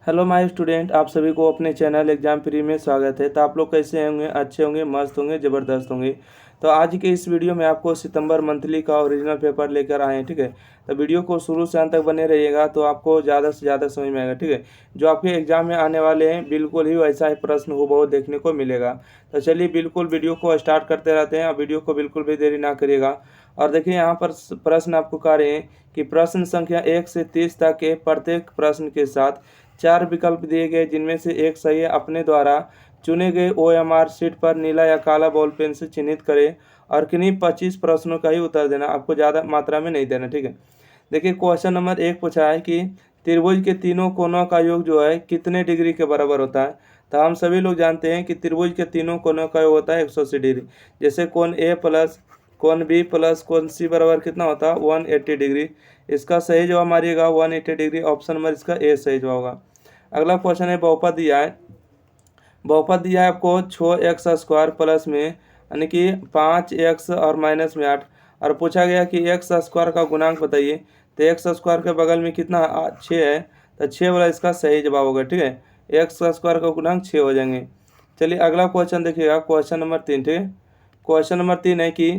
Hello my student, आप सभी को अपने चैनल एग्जाम फ्री में स्वागत है। तो आप लोग कैसे होंगे? अच्छे होंगे, मस्त होंगे, ज़बरदस्त होंगे। तो आज के इस वीडियो में आपको सितंबर मंथली का ओरिजिनल पेपर लेकर आए हैं, ठीक है। तो वीडियो को शुरू से अंत तक बने रहिएगा तो आपको ज़्यादा से ज़्यादा समझ में आएगा, ठीक है। जो आपके एग्जाम में आने वाले हैं बिल्कुल ही वैसा ही प्रश्न हूबहू देखने को मिलेगा। तो चलिए बिल्कुल वीडियो को स्टार्ट करते रहते हैं और वीडियो को बिल्कुल भी देरी ना करिएगा। और देखिए यहाँ पर प्रश्न आपको कह रहे हैं कि प्रश्न संख्या 1 से 30 तक के प्रत्येक प्रश्न के साथ 4 विकल्प दिए गए, जिनमें से एक सही है। अपने द्वारा चुने गए OMR शीट पर नीला या काला बॉल पेन से चिन्हित करें और किन्हीं 25 प्रश्नों का ही उत्तर देना, आपको ज़्यादा मात्रा में नहीं देना, ठीक है। देखिए क्वेश्चन नंबर 1 पूछा है कि त्रिभुज के तीनों कोनों का योग जो है कितने डिग्री के बराबर होता है। तो हम सभी लोग जानते हैं कि त्रिभुज के तीनों कोनों का योग होता है 180 डिग्री। जैसे कोण A प्लस कोण B प्लस कोण C बराबर कितना होता है 180 डिग्री। इसका सही जवाब मारिएगा 180 डिग्री। ऑप्शन नंबर इसका A सही जवाब होगा। अगला क्वेश्चन है बहुपद दिया है। बहुपद दिया है आपको 6x² प्लस में यानी कि 5x और माइनस में 8, और पूछा गया कि x² का गुणांक बताइए। तो x² के बगल में कितना 6 है, तो 6 वाला इसका सही जवाब होगा, ठीक है। x² का गुणांक 6 हो जाएंगे। चलिए अगला क्वेश्चन देखिएगा, क्वेश्चन नंबर 3, ठीक है। क्वेश्चन नंबर 3 है कि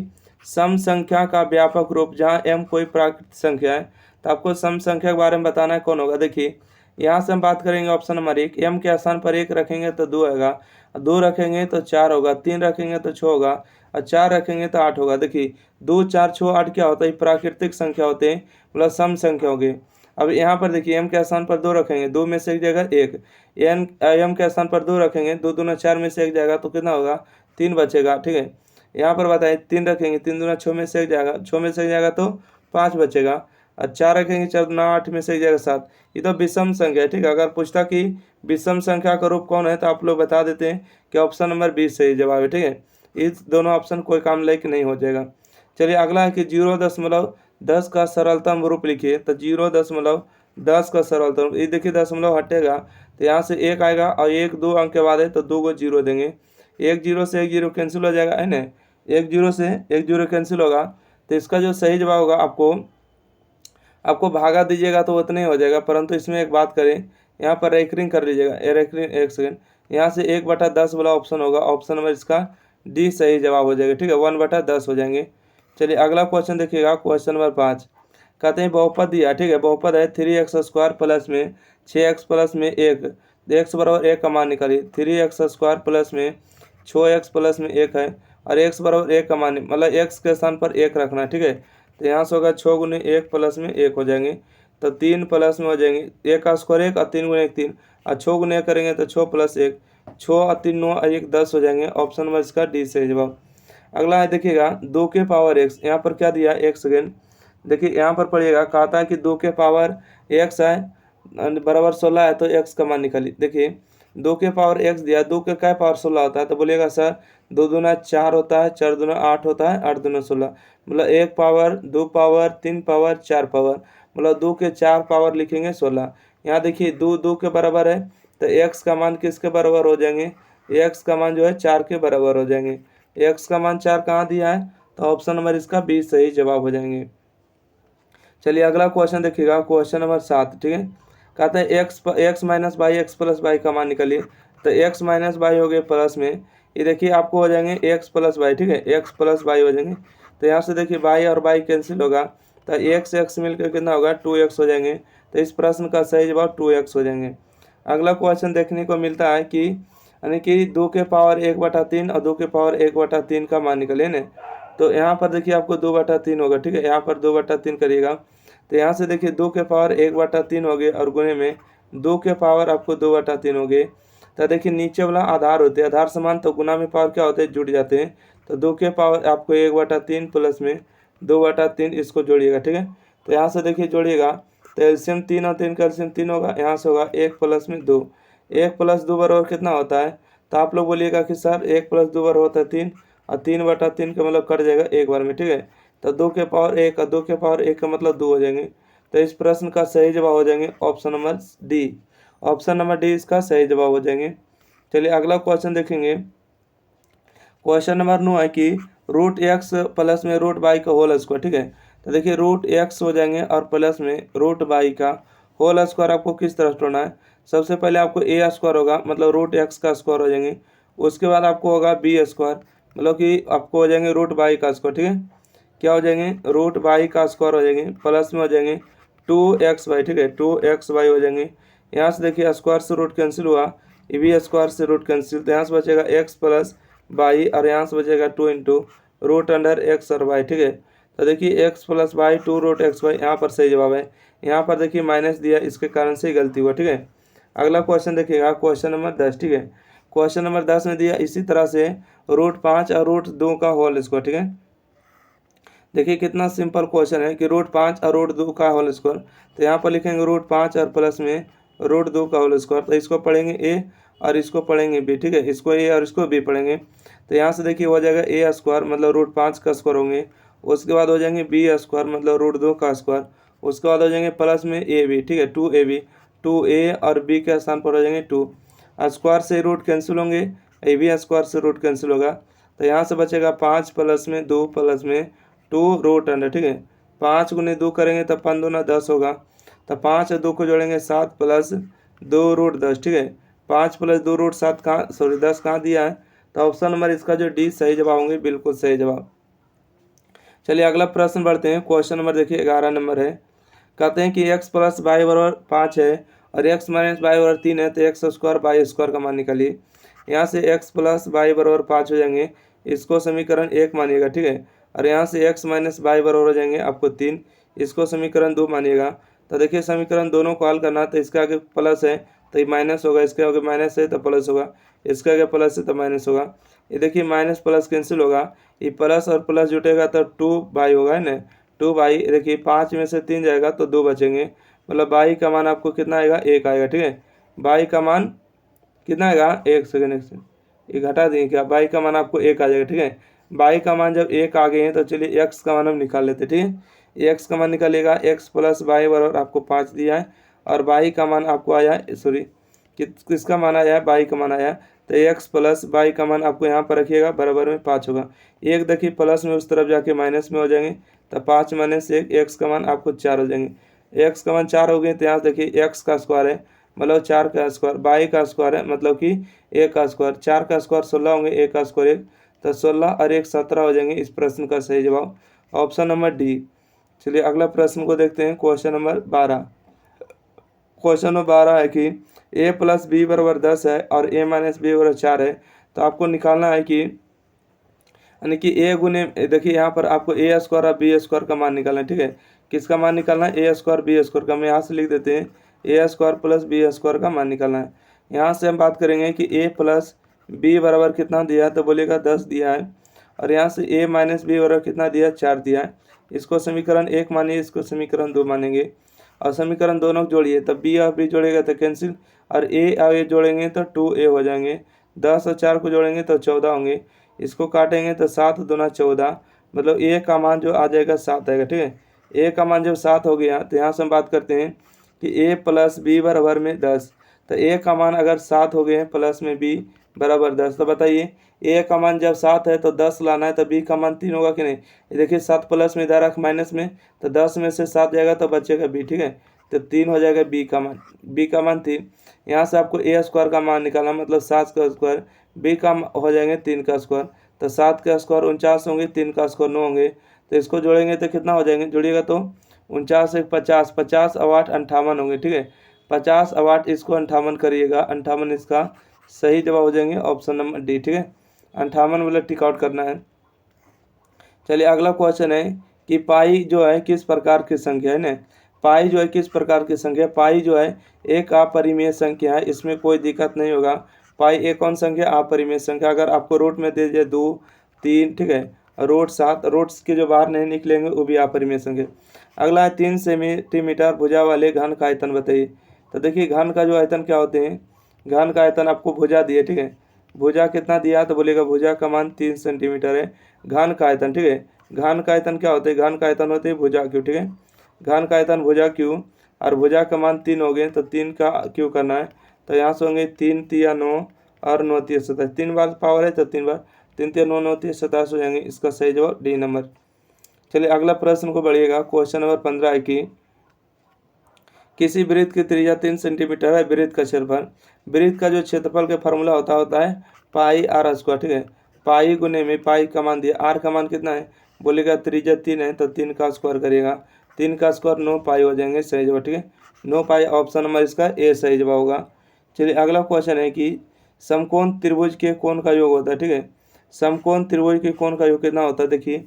सम संख्या का व्यापक रूप, जहाँ m कोई प्राकृत संख्या है। तो आपको सम संख्या के बारे में बताना है, कौन होगा। देखिए यहाँ से हम बात करेंगे ऑप्शन नंबर 1। m के स्थान पर 1 रखेंगे तो 2 आएगा, 2 रखेंगे तो 4 होगा, 3 रखेंगे तो 6 होगा, और 4 रखेंगे तो 8 होगा। देखिए 2 4 6 8 क्या होता है, प्राकृतिक संख्या होते हैं, मतलब सम संख्या होगी। अब यहाँ पर देखिए m के स्थान पर 2 रखेंगे, 2 में से एक जगह 1। m के स्थान पर 2 रखेंगे, 2 दूना 4 में से एक जाएगा तो कितना होगा 3 बचेगा, ठीक है। यहाँ पर बताइए 3 रखेंगे, 3 दूना 6 में से एक जाएगा, 6 में से एक जाएगा तो 5 बचेगा, और 4 रखेंगे, 4 दूना 8 में से एक जाएगा 7। ये तो विषम संख्या है, ठीक है। अगर पूछता कि विषम संख्या का रूप कौन है तो आप लोग बता देते हैं कि ऑप्शन नंबर 20 सही जवाब है, ठीक है। इस दोनों ऑप्शन कोई काम लायक नहीं हो जाएगा। चलिए अगला है कि 0.10 का सरलतम रूप लिखिए। तो 0.10 का सरलतम, ये देखिए दशमलव हटेगा तो यहाँ से 1 आएगा, और 1 2 अंक के बाद है तो 2 को 0 देंगे। 1 0 से 1 0 कैंसिल हो जाएगा, है ना। 1 0 से 1 0 कैंसिल होगा, तो इसका जो सही जवाब होगा आपको भागा दीजिएगा तो उतना ही हो जाएगा। परंतु इसमें एक बात करें, यहाँ पर रेकरिंग कर लीजिएगा, रेकरिंग 1 सेकेंड। यहाँ से 1/10 वाला ऑप्शन होगा, ऑप्शन नंबर इसका डी सही जवाब हो जाएगा, ठीक है। 1/10 हो जाएंगे। चलिए अगला क्वेश्चन देखिएगा, क्वेश्चन नंबर 5। कहते हैं बहुपद दिया, ठीक है। बहुपद है 3x² प्लस में 6x प्लस में 1, x बराबर 1 का मान निकालिए। 3x² प्लस में 6x प्लस में 1 है, और x बराबर 1 का मान, मतलब x के स्थान पर 1 रखना है, ठीक है। तो यहाँ से होगा 6 गुने 1 प्लस में 1 हो जाएंगे, तो 3 प्लस में हो जाएंगे 1 का स्क्वायर 1 और 3 गुने 1 3, और 6 गुने 1 करेंगे तो 6 प्लस 1, 6 और 3 9 और 1 10 हो जाएंगे। ऑप्शन नंबर इसका डी से जवाब। अगला है देखिएगा 2 के पावर x। यहाँ पर क्या दिया 1 सेकेंड, देखिए यहाँ पर पढ़िएगा, कहता है कि 2 के पावर x है बराबर 16 है, तो x का मान निकालिए। देखिए 2 के पावर x दिया, 2 के क्या पावर 16 होता है, तो बोलिएगा सर 2 दूना 4 होता है, 4 दूना 8 होता है, 8 दूना 16, मतलब 1 पावर 2 पावर 3 पावर 4 पावर, मतलब 2 के 4 पावर लिखेंगे 16। यहाँ देखिए 2 2 के बराबर है, तो x का मान किसके बराबर हो जाएंगे, x का मान जो है 4 के बराबर हो जाएंगे। x का मान 4 कहाँ दिया है, तो ऑप्शन नंबर इसका 20 सही जवाब हो जाएंगे। चलिए अगला क्वेश्चन देखिएगा, क्वेश्चन नंबर 7, ठीक है। कहते हैं x minus by x plus by का मान निकालिए। तो x माइनस बाई हो गए प्लस में, ये देखिए आपको हो जाएंगे x प्लस बाई, ठीक है। x प्लस बाई हो जाएंगे, तो यहाँ से देखिए बाई और बाई कैंसिल होगा, तो x मिलकर कितना होगा 2x हो जाएंगे। तो इस प्रश्न का सही जवाब 2x हो जाएंगे। अगला क्वेश्चन देखने को मिलता है कि यानी कि 2 के पावर 1/3 और 2 के पावर 1/3 का मान निकले ना। तो यहाँ पर देखिए आपको 2/3 होगा, ठीक है। यहाँ पर 2/3 करिएगा, तो यहाँ से देखिए 2 के पावर 1/3 हो गए, और गुणे में 2 के पावर आपको 2/3 हो गए। तो देखिए नीचे वाला आधार होते हैं, आधार समान, तो गुना में पावर क्या होते हैं जुड़ जाते हैं। तो 2 के पावर आपको 1/3 प्लस में 2/3 इसको जोड़िएगा, ठीक है। तो यहाँ से देखिए जोड़िएगा, तो एलसीएम 3 और 3 का एलसीएम 3 होगा, यहाँ से होगा 1 प्लस में 2, 1 प्लस 2 बराबर कितना होता है। तो आप लोग बोलिएगा कि सर 1 प्लस 2 बराबर होता है 3, और 3/3 का मतलब कट जाएगा एक बार में, ठीक है। तो 2 के पावर 1 और 2 के पावर 1 का मतलब 2 हो जाएंगे। तो इस प्रश्न का सही जवाब हो जाएंगे option number D. Option number D इसका सही जवाब हो जाएंगे। चलिए अगला क्वेश्चन देखेंगे, क्वेश्चन नंबर 9 है कि √x प्लस में √y का होल स्क्वायर, ठीक है। तो देखिए √x हो जाएंगे और प्लस में √y का होल स्क्वायर आपको किस तरह ढूंढना है, सबसे पहले आपको ए स्क्वायर होगा मतलब रूट एक्स का स्क्वायर हो जाएंगे, उसके बाद आपको होगा बी स्क्वायर मतलब कि आपको हो जाएंगे रूट बाई का स्क्वायर, ठीक है, क्या हो जाएंगे रूट बाई का स्क्वायर हो जाएंगे, प्लस में हो जाएंगे 2x/, ठीक है, 2x/, हो जाएंगे। यहाँ से देखिए स्क्वायर से रूट कैंसिल हुआ, ये भी स्क्वायर से रूट कैंसिल, तो यहाँ से बचेगा x प्लस बाई और यहाँ से बचेगा 2 इंटू रूट अंडर एक्स और वाई, ठीक है। तो देखिए x plus by 2 root x y यहाँ पर सही जवाब है। यहाँ पर देखिए माइनस दिया, इसके कारण से ही गलती हुआ, ठीक है। अगला क्वेश्चन देखिएगा क्वेश्चन नंबर 10, ठीक है। क्वेश्चन नंबर 10 में दिया इसी तरह से रूट 5 और रूट 2 का होल स्क्वायर, ठीक है। देखिए कितना सिंपल क्वेश्चन है कि रूट 5 और रूट 2 का होल स्क्वायर, तो यहाँ पर लिखेंगे रूट 5 और प्लस में रूट 2 का होल स्क्वायर, तो इसको पढ़ेंगे ए और इसको पढ़ेंगे बी, ठीक है, इसको ए और इसको बी पढ़ेंगे। तो यहाँ से देखिए हो जाएगा ए स्क्वायर मतलब रूट 5 का स्क्वायर होंगे, उसके बाद हो जाएंगे बी स्क्वायर मतलब रूट 2 का स्क्वायर, उसके बाद हो जाएंगे प्लस में ए बी, ठीक है, 2ab, 2a और बी के स्थान पर हो जाएंगे 2। स्क्वायर से रूट कैंसिल होंगे, ए बी स्क्वायर से रूट कैंसिल होगा, तो यहाँ से बचेगा 5 प्लस में 2 प्लस में 2 रूट अंडर, ठीक है। 5 गुने 2 करेंगे तो 5 दूना 10 होगा, तो 5 और 2 को जोड़ेंगे 7 प्लस 2 रूट 10, ठीक है। 5 प्लस 2 रूट 7 कहाँ, सॉरी 10 कहाँ दिया है, तो ऑप्शन नंबर इसका जो डी सही जवाब होंगे, बिल्कुल सही जवाब। चलिए अगला प्रश्न बढ़ते हैं, क्वेश्चन नंबर देखिए 11 नंबर है। कहते हैं कि x प्लस वाई बराबर 5 है और x माइनस वाई बराबर 3 है, तो एक्स स्क्वायर बाई स्क्वायर का मान निकालिए। यहाँ से x प्लस वाई बराबर 5 हो जाएंगे, इसको समीकरण 1 मानिएगा, ठीक है। और यहाँ से x माइनस वाई बराबर हो जाएंगे आपको 3, इसको समीकरण 2 मानिएगा। तो देखिए समीकरण दोनों को हल करना, तो इसके आगे प्लस है तो ये माइनस होगा, इसके आगे माइनस है तो प्लस होगा, इसके आगे प्लस है तो माइनस होगा। ये देखिए माइनस प्लस कैंसिल होगा, ये प्लस और प्लस जुटेगा तो 2 बाई होगा, है ना, 2 बाई। देखिए 5 में से 3 जाएगा तो 2 बचेंगे, मतलब बाई का मान आपको कितना आएगा, 1 आएगा, ठीक है। बाई का मान कितना आएगा, 1 सेकेंड, 1 सेकेंड, ये घटा देंगे क्या, बाई का मान आपको 1 आ जाएगा, ठीक है। बाई का मान जब 1 आ गए हैं तो चलिए एक्स का मान हम निकाल लेते, ठीक है। एक्स का मान निकालेगा, एक्स प्लस बाई बराबर आपको 5 दिया है और बाई का मान आपको आया, सॉरी किसका मान आया है, बाई का मान आया, तो एक्स प्लस बाई का मान आपको यहाँ पर रखिएगा, बराबर में 5 होगा। एक देखिए प्लस में उस तरफ जाके माइनस में हो जाएंगे, तो 5 माइनस 1, एक्स का मान आपको 4 हो जाएंगे। एक्स का मान 4 हो गए, तो यहाँ देखिए एक्स का स्क्वायर है मतलब 4 का स्क्वायर, बाई का स्क्वायर है मतलब कि 1 का स्क्वायर, 4 का स्क्वायर 16 होंगे, 1 का स्क्वायर 1, तो 16 और 1 17 हो जाएंगे। इस प्रश्न का सही जवाब ऑप्शन नंबर डी। चलिए अगला प्रश्न को देखते हैं, क्वेश्चन नंबर 12। क्वेश्चन नंबर 12 है कि a प्लस बी बराबर 10 है और a माइनस बी बराबर 4 है, तो आपको निकालना है कि यानी कि a गुने, देखिए यहाँ पर आपको a स्क्वायर और बी स्क्वायर का मान निकालना है, ठीक है। किसका मान निकालना है, a स्क्वायर बी स्क्वायर का, हम यहाँ से लिख देते हैं a square plus B square का मान निकालना है। यहाँ से हम बात करेंगे कि a प्लस बी बराबर कितना दिया है, तो बोलेगा 10 दिया है, और यहाँ से a माइनस बी बराबर कितना दिया है, 4 दिया है। इसको समीकरण 1 मानिए, इसको समीकरण 2 मानेंगे, और समीकरण दोनों को जोड़िए, तब बी और बी जोड़ेगा तो कैंसिल, और ए और ए जोड़ेंगे तो 2a हो जाएंगे। 10 और 4 को जोड़ेंगे तो 14 होंगे, इसको काटेंगे तो 7 दूना 14, मतलब ए का मान जो आ जाएगा 7 आएगा, ठीक है। ए का मान जब 7 हो गया तो यहाँ से हम बात करते हैं कि a प्लस बी बराबर में 10, तो ए का मान अगर 7 हो गए हैं प्लस में बी बराबर 10, तो बताइए ए का मान जब 7 है तो 10 लाना है, तो बी का मान 3 होगा कि नहीं। ये देखिए 7 प्लस में इधर रख माइनस में, तो 10 में से 7 जाएगा तो बचेगा बी, ठीक है, तो 3 हो जाएगा बी का मान, बी का मान 3। यहाँ से आपको ए स्क्वायर का मान निकालना, मतलब 7 का स्क्वायर, बी का हो जाएंगे 3 का स्क्वायर, तो 7 का स्क्वायर 49 होंगे, 3 का स्क्वायर 9 होंगे, तो इसको जोड़ेंगे तो कितना हो जाएंगे, जोड़िएगा तो 49 1 50, 50 और 8 58 होंगे, ठीक है। 50 और 8 इसको 58 करिएगा, 58 इसका सही जवाब हो जाएंगे, ऑप्शन नंबर डी, ठीक है। 58 मतलब टिक आउट करना है। चलिए अगला क्वेश्चन है कि पाई जो है किस प्रकार की संख्या है ना, पाई जो है किस प्रकार की संख्या, पाई जो है एक अपरिमेय संख्या है, इसमें कोई दिक्कत नहीं होगा। पाई एक कौन संख्या, अपरिमेय संख्या, अगर आपको रूट में दे दिए 2 3, ठीक है, रूट 7, रूट्स के जो बाहर नहीं निकलेंगे वो भी अपरिमेय संख्या। अगला है 3 सेंटीमीटर भुजा वाले घन का आयतन बताइए। तो देखिए घन का जो आयतन क्या होते हैं, घन का आयतन आपको भुजा दिए, ठीक है, भुजा कितना दिया, तो बोलेगा भुजा का मान 3 सेंटीमीटर है। घन का आयतन, ठीक है, घन का आयतन क्या होते हैं, घन का आयतन होते हैं भुजा क्यू, ठीक है, घन का आयतन भुजा क्यू, और भुजा का मान 3 हो गए, तो 3 का क्यू करना है, तो यहाँ से होंगे 3 तिया 9 और 9 तिया 27, 3 बार पावर है तो 3 बार, 3 तिया 9 9 तिया 27 हो जाएंगे, इसका सही जवाब डी नंबर। चलिए अगला प्रश्न को बढ़िएगा, क्वेश्चन नंबर 15 है कि किसी वृत्त की त्रिज्या 3 सेंटीमीटर है, वृत्त का क्षेत्रफल, वृत्त का जो क्षेत्रफल का फॉर्मूला होता है पाई आर स्क्वायर, ठीक है। पाई गुने में पाई का मान दिया, आर का मान कितना है, बोलेगा त्रिज्या 3 है तो 3 का स्क्वायर करिएगा, 3 का स्क्वायर 9 पाई हो जाएंगे, सही जवाब, ठीक है। 9 पाई ऑप्शन नंबर इसका ए सही जवाब होगा। चलिए अगला क्वेश्चन है कि समकोण त्रिभुज के कोण का योग होता है, ठीक है। समकोण त्रिभुज के कोण का योग कितना होता है, देखिए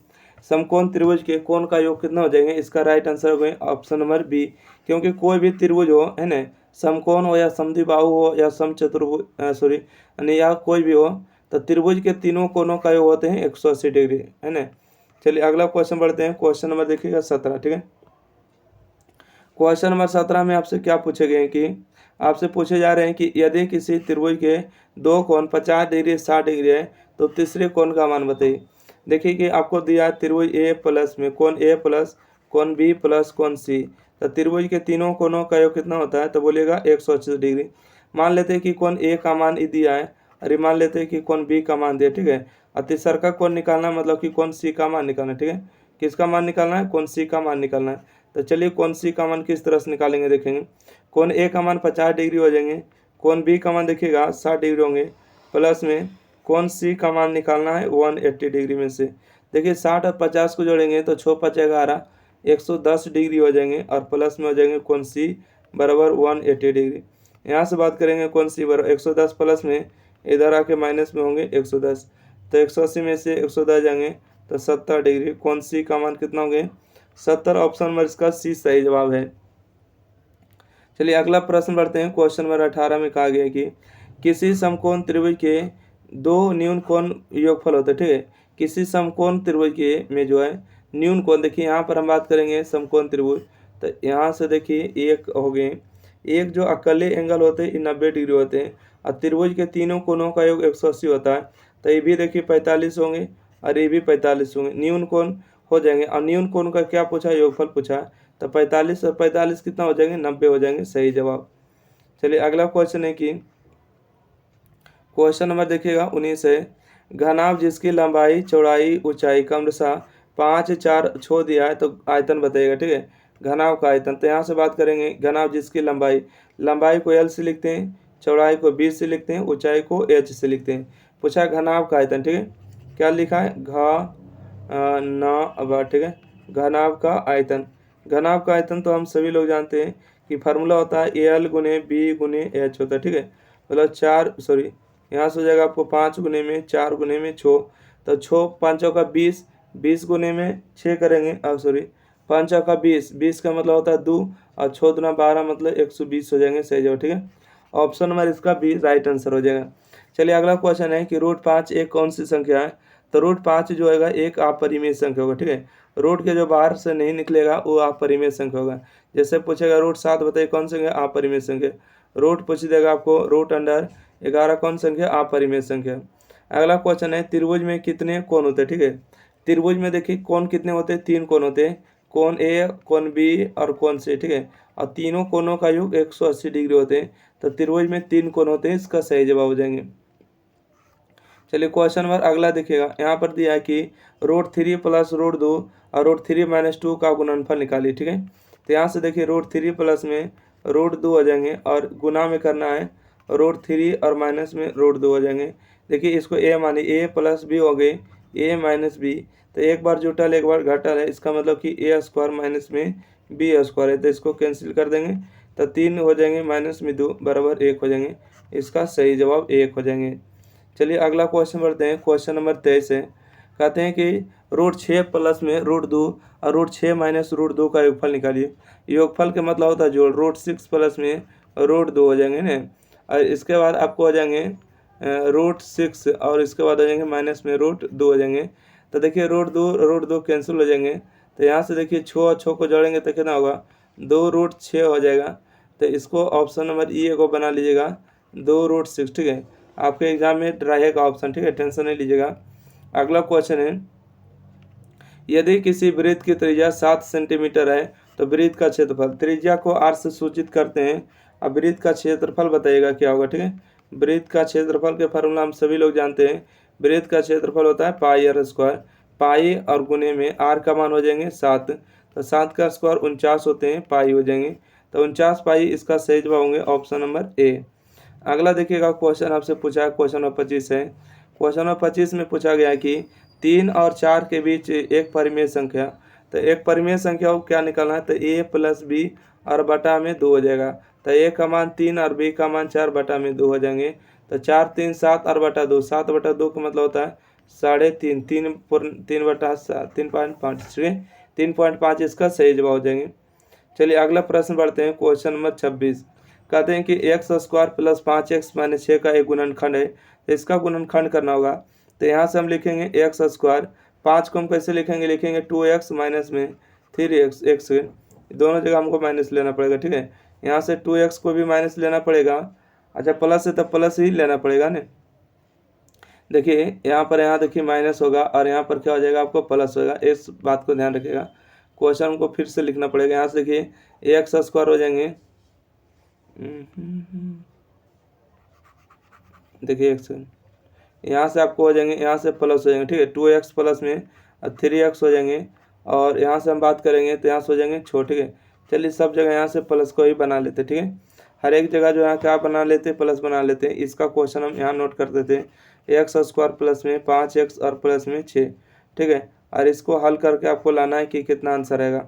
समकोण त्रिभुज के कोण का योग कितना हो जाएंगे, इसका राइट आंसर हो गए ऑप्शन नंबर बी, क्योंकि कोई भी त्रिभुज हो, है ना, समकोण हो या समद्विबाहु हो या समचतुर्भुज सॉरी या कोई भी हो, तो त्रिभुज के तीनों कोणों का योग होते हैं 180 डिग्री, है ना। चलिए अगला क्वेश्चन बढ़ते हैं, क्वेश्चन नंबर देखिएगा 17, ठीक है। क्वेश्चन नंबर 17 में आपसे क्या पूछे गए हैं कि आपसे पूछे जा रहे हैं कि यदि किसी त्रिभुज के दो कोण 50 डिग्री 60 डिग्री है तो तीसरे कोण का मान बताइए। देखिए कि आपको दिया त्रिभुज ए प्लस में कोण ए प्लस कोण बी प्लस कोण सी, तो त्रिभुज के तीनों कोणों का योग कितना होता है, तो बोलिएगा 180 डिग्री। मान लेते हैं कि कोण ए का मान दिया है, अरे मान लेते हैं कि कोण बी का मान दिया, ठीक है। और तीसरा का कोण निकालना है, मतलब कि कोण सी का मान निकालना है, ठीक है। किसका मान निकालना है, कोण सी का मान निकालना है। तो चलिए कोण सी का मान किस तरह से निकालेंगे देखेंगे। कोण ए का मान 50 डिग्री हो जाएंगे, कोण बी का मान देखिएगा 60 डिग्री होंगे, प्लस में कोण सी का मान निकालना है 180 डिग्री में से। देखिए 60 और 50 को जोड़ेंगे तो 6 5 11 110 डिग्री हो जाएंगे, और प्लस में हो जाएंगे कोण सी बराबर 180 डिग्री। यहाँ से बात करेंगे कोण सी बराबर 110 प्लस में इधर आके माइनस में होंगे 110, तो 180 में से 110 जाएंगे तो 70 डिग्री। कोण सी का मान कितना होंगे 70, ऑप्शन नंबर इसका सी सही जवाब है। चलिए अगला प्रश्न बढ़ते हैं, क्वेश्चन नंबर 18 में कहा गया है कि किसी समकोण त्रिभुज के दो न्यून कोण योगफल होते हैं, ठीक है। किसी समकोण त्रिभुज के में जो है न्यून कोण, देखिए यहाँ पर हम बात करेंगे समकोण त्रिभुज, तो यहाँ से देखिए एक हो गए, एक जो अकेले एंगल होते हैं ये 90 डिग्री होते हैं, और त्रिभुज के तीनों कोणों का योग 180 होता है, तो ये भी देखिए 45 होंगे और ये भी 45 होंगे, न्यून कोण हो जाएंगे। और न्यून कोण का क्या पूछा, योगफल पूछा, तो 45 और 45 कितना हो जाएंगे, 90 हो जाएंगे, सही जवाब। चलिए अगला क्वेश्चन है कि क्वेश्चन नंबर देखिएगा 19 है, घनाभ जिसकी लंबाई चौड़ाई ऊंचाई क्रमशः 5 4 6 दिया है तो आयतन बताइएगा, ठीक है। घनाभ का आयतन, तो यहाँ से बात करेंगे घनाभ जिसकी लंबाई, लंबाई को एल से लिखते हैं, चौड़ाई को बी से लिखते हैं, ऊंचाई को एच से लिखते हैं। पूछा घनाभ का आयतन, ठीक है, क्या लिखा है घ ठीक है, घनाभ का आयतन। घनाभ का आयतन तो हम सभी लोग जानते हैं कि फार्मूला होता है एल गुने बी गुने एच होता है, ठीक है। मतलब 4 सॉरी यहाँ से हो जाएगा आपको 5 गुने में 4 गुने में 6, तो 6 5 का 20, 20 गुने में 6 करेंगे, अब सॉरी 5 का 20, 20 का मतलब होता है 2, और 6 दूना 12 मतलब 120 हो जाएंगे, सही जवाब, ठीक है। ऑप्शन नंबर इसका बी राइट आंसर हो जाएगा। चलिए अगला क्वेश्चन है कि √5 एक कौन सी संख्या है, तो √5 जो होगा एक अपरिमेय संख्या होगा, ठीक है। रूट के जो बाहर से नहीं निकलेगा वो अपरिमेय संख्या होगा। जैसे पूछेगा √7 बताइए कौन संख्या, अपरिमेय संख्या। रूट पूछ देगा आपको √11 कौन संख्या, अपरिमेय संख्या। अगला क्वेश्चन है त्रिभुज में कितने कोण होते हैं, ठीक है। त्रिभुज में देखिए कोण कितने होते हैं, 3 कोण होते हैं, कोण ए कोण बी और कोण सी, ठीक है। और तीनों कोणों का योग 180 डिग्री होते हैं, तो त्रिभुज में 3 कोण होते हैं, इसका सही जवाब हो जाएंगे। चलिए क्वेश्चन नंबर अगला देखिएगा, यहाँ पर दिया है कि √3 प्लस √2 और √3 - 2 का गुणनफल निकालिए, ठीक है। तो यहाँ से देखिए √3 प्लस में √2 हो जाएंगे, और गुना में करना है √3 और माइनस में √2 हो जाएंगे। देखिए इसको ए मानिए, ए प्लस बी हो गए, ए माइनस बी, तो एक बार जुटल एक बार घटल है, इसका मतलब कि ए स्क्वायर माइनस में बी स्क्वायर है, तो इसको कैंसिल कर देंगे, तो 3 हो जाएंगे माइनस में 2 बराबर 1 हो जाएंगे, इसका सही जवाब 1 हो जाएंगे। चलिए अगला क्वेश्चन बढ़ते हैं, क्वेश्चन नंबर 23 है, कहते हैं कि √6 प्लस में √2 और √6 माइनस √2 का योगफल निकालिए। योगफल के मतलब होता है जोड़, √6 प्लस में √2 हो जाएंगे ना, और इसके बाद आपको हो जाएंगे √6 और इसके बाद हो जाएंगे माइनस में √2 हो जाएंगे। तो देखिए √2 कैंसिल हो जाएंगे, तो यहाँ से देखिए 6 और 6 को जोड़ेंगे तो कितना होगा, 2√6 हो जाएगा। तो इसको ऑप्शन नंबर ई को बना लीजिएगा 2√6, ठीक है। आपके एग्जाम में रहेगा ऑप्शन, ठीक है, टेंशन नहीं लीजिएगा। अगला क्वेश्चन है, यदि किसी वृत्त की त्रिज्या 7 सेंटीमीटर है तो वृत्त का क्षेत्रफल, त्रिज्या को r से सूचित करते हैं, अब वृत्त का क्षेत्रफल बताइएगा क्या होगा, ठीक है। वृत्त का क्षेत्रफल के फॉर्मूला हम सभी लोग जानते हैं, वृत्त का क्षेत्रफल होता है पाई r स्क्वायर, पाई और गुने में r का मान हो जाएंगे 7, तो 7 का स्क्वायर 49 होते हैं, पाई हो जाएंगे, तो 49 पाई इसका सही जवाब होंगे ऑप्शन नंबर ए। अगला देखिएगा क्वेश्चन आपसे पूछा है, क्वेश्चन नंबर 25 है। क्वेश्चन नंबर 25 में पूछा गया है कि 3 और 4 के बीच एक परिमेय संख्या, तो एक परिमेय संख्या को क्या निकालना है, तो a प्लस बी और बटा में 2 हो जाएगा। तो a का मान 3 और b का मान 4 बटा में 2 हो जाएंगे। तो 4 3 7 और बटा 2, 7 बटा 2 का मतलब होता है 3.5, 3 बटा 3.5, 3.5 इसका सही जवाब हो जाएंगे। चलिए अगला प्रश्न बढ़ते हैं, क्वेश्चन नंबर 26। कहते हैं कि x square plus 5x minus 6 का एक गुणनखंड है, तो इसका गुणनखंड करना होगा। तो यहाँ से हम लिखेंगे एक्स स्क्वायर, 5 को हम कैसे लिखेंगे, लिखेंगे 2x माइनस में 3x, x दोनों जगह हमको माइनस लेना पड़ेगा, ठीक है। यहाँ से 2x को भी माइनस लेना पड़ेगा, अच्छा प्लस है तो प्लस ही लेना पड़ेगा ना। देखिए यहाँ देखिए माइनस होगा और यहाँ पर क्या हो जाएगा आपको प्लस होगा, इस बात को ध्यान रखिएगा। क्वेश्चन को फिर से लिखना पड़ेगा। यहाँ से देखिए एक्स स्क्वायर हो जाएंगे, देखिए एक्स यहाँ से आपको हो जाएंगे, यहाँ से प्लस हो जाएंगे, ठीक है। 2x प्लस में 3x हो जाएंगे और यहाँ से हम बात करेंगे तो यहाँ से हो जाएंगे छोटे, ठीक है। चलिए सब जगह यहाँ से प्लस को ही बना लेते, ठीक है। हर एक जगह जो है क्या बना लेते, प्लस बना लेते हैं। इसका क्वेश्चन हम यहाँ नोट कर देते हैं, एक्स स्क्वायर प्लस में 5x और प्लस में 6, ठीक है। और इसको हल करके आपको लाना है कि कितना आंसर आएगा।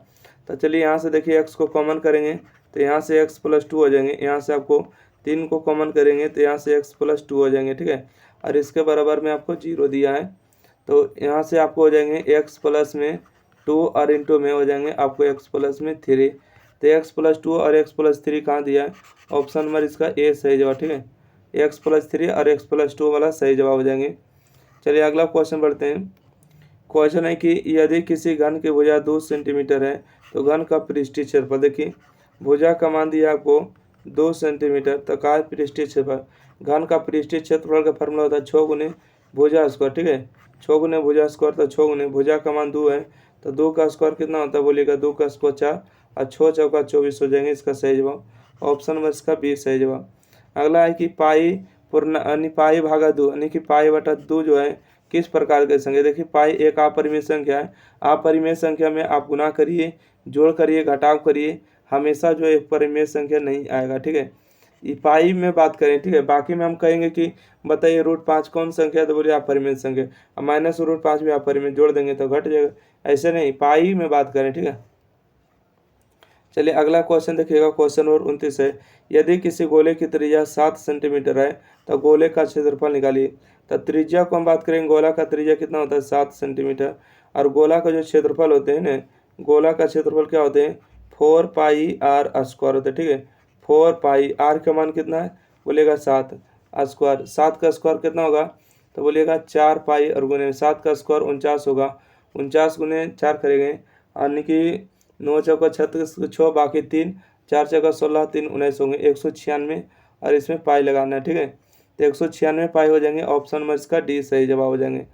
तो चलिए यहाँ से देखिए x को कॉमन करेंगे तो यहाँ से x प्लस 2 हो जाएंगे, यहाँ से आपको 3 को कॉमन करेंगे तो यहाँ से x प्लस 2 हो जाएंगे, ठीक है। और इसके बराबर में आपको 0 दिया है, तो यहाँ से आपको हो जाएंगे x प्लस में 2 और इंटू में हो जाएंगे आपको x प्लस में 3। तो x प्लस 2 और x प्लस 3 कहाँ दिया है, ऑप्शन नंबर इसका ए सही जवाब, ठीक है। x प्लस 3 और x प्लस 2 वाला सही जवाब हो जाएंगे। चलिए अगला क्वेश्चन बढ़ते हैं। क्वेश्चन है कि यदि किसी घन की भुजा 2 सेंटीमीटर है तो घन का पृष्ठीय क्षेत्रफल, देखिए भुजा का मान दिया आपको 2 सेंटीमीटर, तो का पृष्ठीय क्षेत्रफल, घन का पृष्ठीय क्षेत्रफल का फॉर्मूला होता है 6 गुने भुजा स्क्वायर, ठीक है। 6 गुने भुजा स्क्वायर, तो 6 गुने भुजा का मान 2 है तो 2 का स्क्वायर कितना होता है, बोलिएगा 2 का स्क्वायर 4 और 6 चौका 24 हो जाएंगे, इसका सही जवाब ऑप्शन नंबर इसका बी सही जवाब। अगला है कि पाई पूर्ण यानी पाई भागा 2 यानी कि पाई बटा 2 जो है किस प्रकार के संख्या, देखिए पाई एक अपरिमेय संख्या है। अपरिमेय संख्या में आप गुना करिए, जोड़ करिए, घटाव करिए, हमेशा जो एक परिमेय संख्या नहीं आएगा, ठीक है। ये पाई में बात करें, ठीक है। बाकी में हम कहेंगे कि बताइए √5 कौन संख्या है, तो बोलिए अपरिमेय संख्या, अब माइनस √5 भी अपरिमेय, जोड़ देंगे तो घट जाएगा, ऐसे नहीं, पाई में बात करें, ठीक है। चलिए अगला क्वेश्चन देखिएगा, क्वेश्चन नंबर 29 है। यदि किसी गोले की त्रिज्या 7 सेंटीमीटर है तो गोले का क्षेत्रफल निकालिए। तो त्रिज्या को हम बात करेंगे, गोला का त्रिज्या कितना होता है 7 सेंटीमीटर, और गोला का जो क्षेत्रफल होते हैं ना, गोला का क्षेत्रफल क्या होते हैं 4 पाई आर स्क्वायर होते हैं, ठीक है। 4 पाई आर का मान कितना है, बोलिएगा 7 स्क्वायर, 7 का स्क्वायर कितना होगा, तो बोलिएगा 4 पाई और गुने 7 का स्क्वायर 49 होगा, 49 गुने 4 करेंगे यानी कि 9 चौका 36, 6 बाकी 3, 4 चौका 16, 3 19 होंगे 196, और इसमें पाई लगाना है, ठीक है। तो 196 पाई हो जाएंगे, ऑप्शन नंबर इसका डी सही जवाब हो जाएंगे।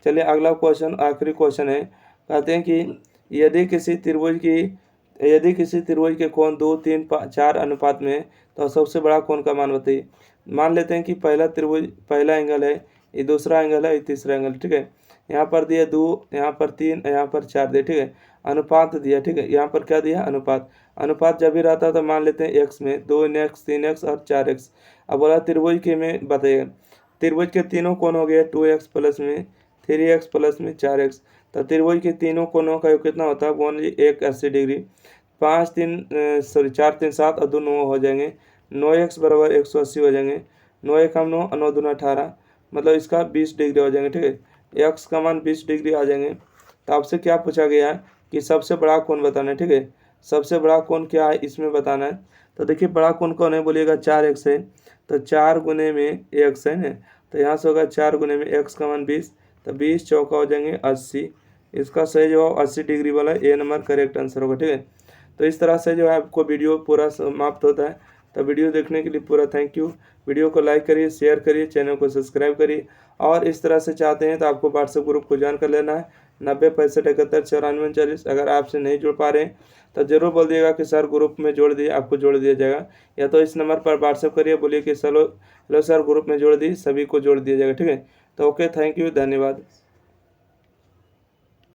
चलिए अगला क्वेश्चन आखिरी क्वेश्चन है। कहते हैं कि यदि किसी त्रिभुज के कोण 2, 3, 4 अनुपात में तो सबसे बड़ा कोण का मान बताइए। मान लेते हैं कि पहला एंगल है, ये दूसरा एंगल है, ये तीसरा एंगल, ठीक है। यहाँ पर दिया 2, यहाँ पर 3, यहाँ पर 4 दिया, ठीक है। अनुपात दिया, ठीक है। यहाँ पर क्या दिया, अनुपात जब भी रहता है तो मान लेते हैं x में 2x, 3x और 4x। अब बोला त्रिभुज के में बताइए, त्रिभुज के तीनों कोण हो गए 2x प्लस में 3x प्लस में 4x। तो त्रिभुज के तीनों कोणों का योग कितना होता है, 180 डिग्री। 4 3 7 और 2 9 हो जाएंगे, 9x बराबर 180 हो जाएंगे, 9 1 9 और 9 2 18, मतलब इसका 20 डिग्री हो जाएंगे, ठीक है। x का मान 20 डिग्री आ जाएंगे। तो आपसे क्या पूछा गया है कि सबसे बड़ा कोण बताना है, ठीक है। सबसे बड़ा कोण क्या है इसमें बताना है। तो देखिए बड़ा कोण कौन है, बोलिएगा 4x है, तो 4 गुने में x है ना, तो यहाँ से होगा 4 गुने में x का मान 20, तो 20 चौका हो जाएंगे 80, इसका सही जवाब 80 डिग्री वाला ए नंबर करेक्ट आंसर होगा, ठीक है। तो इस तरह से जो है आपको वीडियो पूरा समाप्त होता है। तो वीडियो देखने के लिए पूरा थैंक यू। वीडियो को लाइक करिए, शेयर करिए, चैनल को सब्सक्राइब करिए, और इस तरह से चाहते हैं तो आपको व्हाट्सएप ग्रुप को ज्वाइन कर लेना है 90 65 71 94 40। अगर आपसे नहीं जुड़ पा रहे हैं तो जरूर बोल दिएगा कि सर ग्रुप में जोड़ दिए, आपको जोड़ दिया जाएगा, या तो इस नंबर पर व्हाट्सएप करिए, बोलिए कि हेलो सर ग्रुप में जोड़ दी, सभी को जोड़ दिया जाएगा, ठीक है। तो ओके, थैंक यू, धन्यवाद।